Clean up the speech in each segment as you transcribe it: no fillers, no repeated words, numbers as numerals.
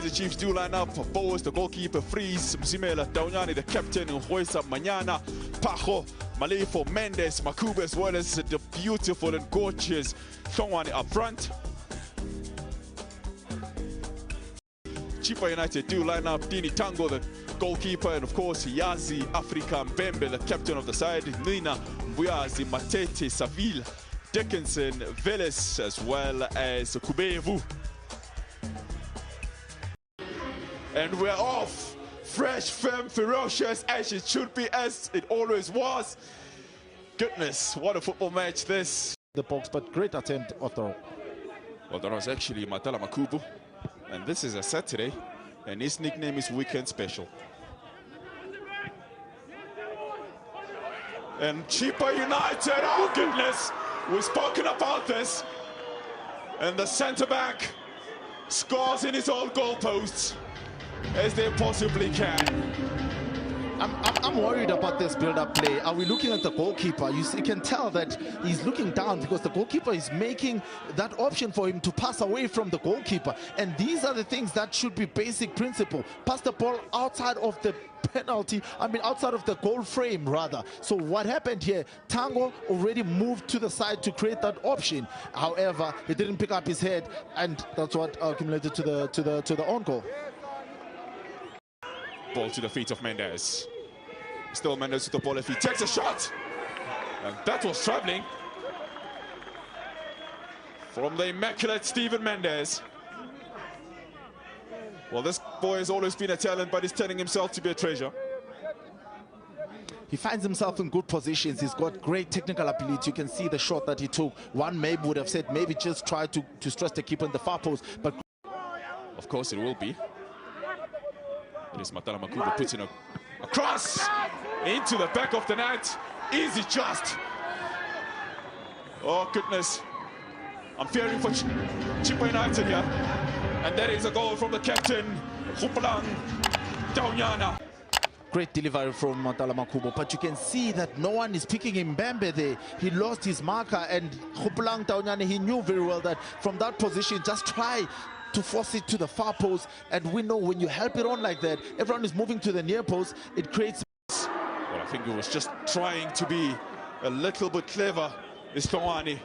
Kaizer Chiefs do line up. Forwards, the goalkeeper Freeze, Mzimela Daunyani, the captain Huesa Manyana, Pajo, Malefo, Mendes, Makuba, as well as the beautiful and gorgeous Hlongwane up front. Chippa United do line up. Dini Tango, the goalkeeper, and of course Yazi Africa Mbembe, the captain of the side. Nina Mbuyazi, Matete, Saville, Dickinson, Veles, as well as Kubevu. And we're off. Fresh, firm, ferocious, as it should be, as it always was. Goodness, what a football match this. The box, but great attempt, Otto. Well, that was actually Matala Makubu. And this is a Saturday, and his nickname is Weekend Special. And Chippa United, oh goodness, we've spoken about this. And the centre-back scores in his own goalposts as they possibly can. I'm worried about this build-up play. Are we looking at the goalkeeper? You can tell that he's looking down because the goalkeeper is making that option for him to pass away from the goalkeeper. And these are the things that should be basic principle. Pass the ball outside of the penalty, outside of the goal frame rather. So what happened here, Tango already moved to the side to create that option. However, he didn't pick up his head, and that's what accumulated to the own goal. Ball to the feet of Mendes. Still Mendes with the ball if he takes a shot. And that was traveling from the immaculate Stephen Mendes. Well, this boy has always been a talent, but he's turning himself to be a treasure. He finds himself in good positions. He's got great technical ability. You can see the shot that he took. One maybe would have said maybe just try to stress the keeper in the far post, but of course it will be. It is Matala Makubu puts in a cross into the back of the net. Easy just. Oh goodness. I'm fearing for Chippa United here. And that is a goal from the captain, Lebohang Maboe. Great delivery from Matala Makubu, but you can see that no one is picking him. Mbembe there, he lost his marker, and Lebohang Maboe, he knew very well that from that position, just try to force it to the far post. And we know when you help it on like that, everyone is moving to the near post, it creates. Well, I think he was just trying to be a little bit clever, is Hlongwane.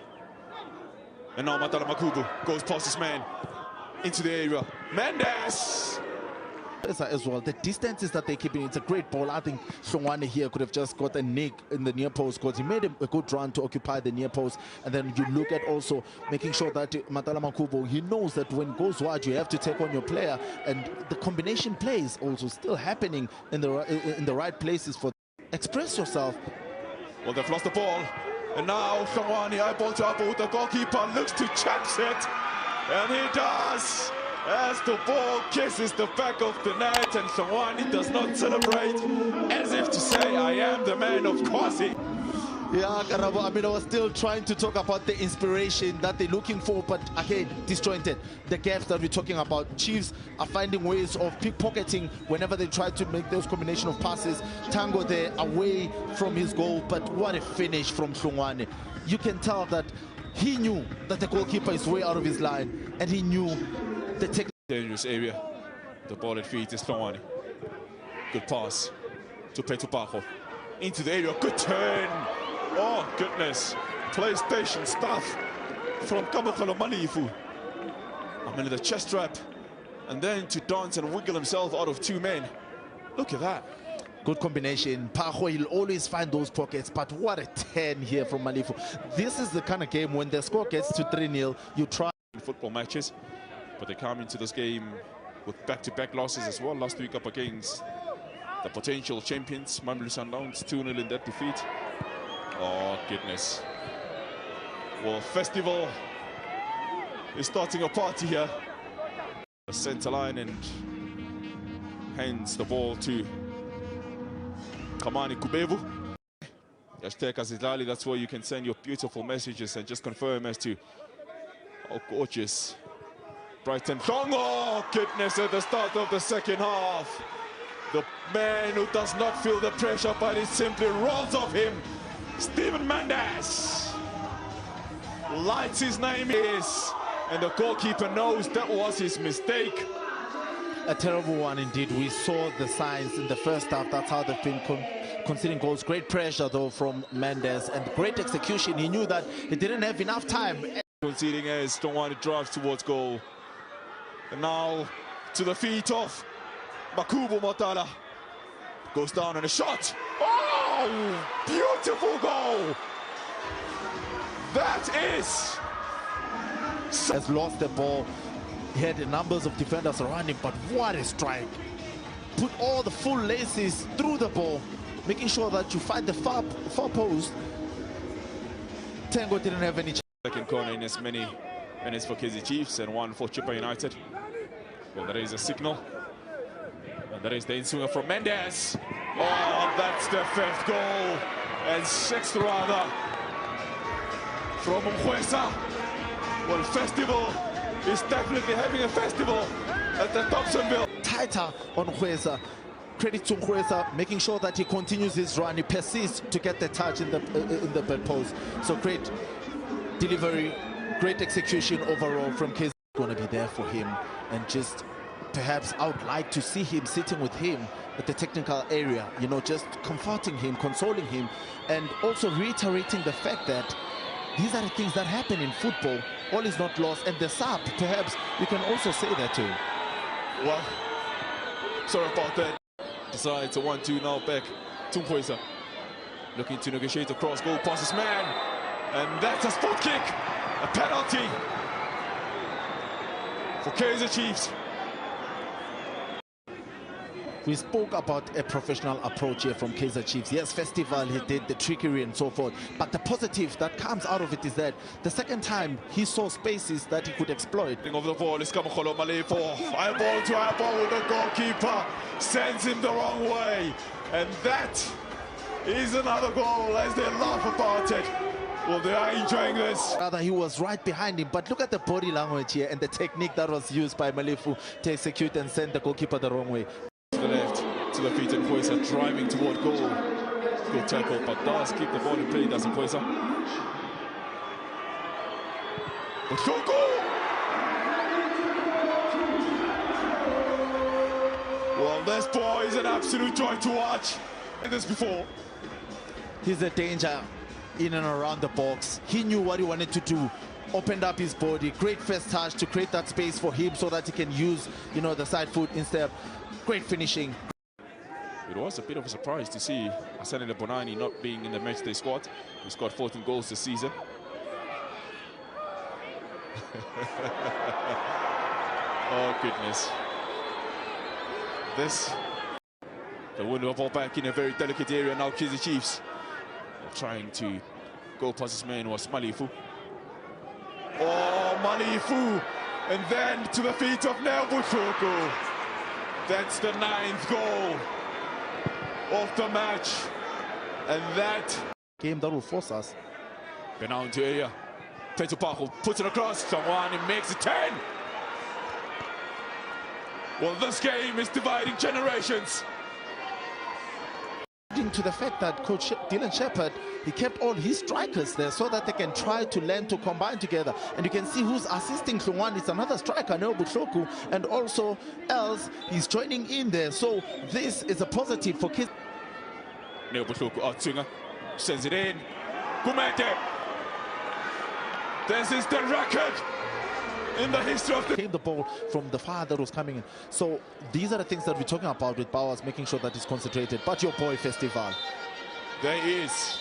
And now Matala Makubu goes past his man into the area. Mendes! As well, the distances that they're keeping, it's a great ball. I think Hlongwane here could have just got a nick in the near post because he made a good run to occupy the near post. And then you look at also making sure that Matala Makubu, he knows that when it goes wide, you have to take on your player. And the combination play is also still happening in the right places for express yourself. Well, they've lost the ball. And now Hlongwane, eyeball to eyeball with the goalkeeper, looks to chance it. And he does. As the ball kisses the back of the net, and Hlongwane does not celebrate, as if to say, I am the man of Kwasi. Yeah, Karabo, I was still trying to talk about the inspiration that they're looking for, but again, disjointed. The gaps that we're talking about, Chiefs are finding ways of pickpocketing whenever they try to make those combination of passes. Tango there away from his goal, but what a finish from Hlongwane. You can tell that he knew that the goalkeeper is way out of his line, and he knew the dangerous area. The ball at feet is Hlongwane. Good pass to Pajo. Into the area, good turn. Oh goodness, PlayStation stuff from Kabakalo Manifu. The chest strap, and then to dance and wiggle himself out of two men. Look at that. Good combination. Pajo, he'll always find those pockets, but what a 10 here from Malifu. This is the kind of game when the score gets to 3-0, you try. Football matches, but they come into this game with back-to-back losses as well. Last week up against the potential champions, Mamelodi Sundowns, 2-0 in that defeat. Oh, goodness. Well, Festival is starting a party here. The centre line, and hands the ball to Kamani Kubevu. Hashtag Azizlali, that's where you can send your beautiful messages and just confirm as to how gorgeous Brighton. Oh, goodness, at the start of the second half. The man who does not feel the pressure, but it simply rolls off him. Stephen Mendes. Lights his name is, and the goalkeeper knows that was his mistake. a terrible one indeed. We saw the signs in the first half. That's how they've been conceding goals. Great pressure though from Mendes and great execution. He knew that he didn't have enough time. Conceding as don't want to drive towards goal. And now to the feet of Makubu Motala. Goes down and a shot. Oh, beautiful goal. That is. Has lost the ball. He had numbers of defenders around him, but what a strike. Put all the full laces through the ball, making sure that you find the far post. Tango didn't have any. Second corner in as many minutes for Kaizer Chiefs and one for Chippa United. Well, there is a signal. And there is the in-swinger from Mendes. Oh, that's the fifth goal. And sixth rather. From Mkwesa. Well, festival is definitely having a festival at the Dobsonville. Tighter on Mkwesa. Credit to Mkwesa, making sure that he continues his run. He persists to get the touch in the back post. So great delivery, great execution overall from Kaizer. Going to be there for him, and just perhaps I would like to see him sitting with him at the technical area, you know, just comforting him, consoling him, and also reiterating the fact that these are the things that happen in football. All is not lost, and the sub, perhaps you can also say that too. Well, sorry about that. Decides a 1-2 now back to Mkwesa. Looking to negotiate a cross goal past his man, and that's a spot kick, a penalty for Kaizer Chiefs. We spoke about a professional approach here from Kaizer Chiefs. Yes, festival, he did the trickery and so forth, but the positive that comes out of it is that the second time he saw spaces that he could exploit. Of the ball is Kamokolo Malefo. Eyeball to eyeball with the goalkeeper, sends him the wrong way, and that is another goal as they laugh about it. Well, they are enjoying this. Rather, he was right behind him, but look at the body language here and the technique that was used by Malefu to execute and send the goalkeeper the wrong way. To the left, to the feet, and Mkwesa driving toward goal. Good tackle, but does keep the ball in play, does Mkwesa. Well, this boy is an absolute joy to watch. And this before. He's a danger in and around the box. He knew what he wanted to do. Opened up his body. Great first touch to create that space for him so that he can use, you know, the side foot instead. Great finishing. It was a bit of a surprise to see Asani Lebonani not being in the matchday squad. He scored 14 goals this season. Oh, goodness. The winner of all back in a very delicate area now. Kaizer Chiefs trying to go past his man was Malifu. Oh, Malifu, and then to the feet of Nelbutuku. That's the 9th goal of the match, and that game that will force us. Now into area. Tito Patrick puts it across. Someone, and makes it 10. Well, this game is dividing generations. To the fact that Coach Dylan Shepherd, he kept all his strikers there so that they can try to learn to combine together. And you can see who's assisting Hlungwane. It's another striker, Nelbutuku, and also else he's joining in there. So this is a positive for Kaizer. Nelbutuku, Artz sends it in. Kumete. This is the record in the history of the ball from the far that was coming in. So these are the things that we're talking about with Bowers, making sure that he's concentrated. But your boy Festival, there is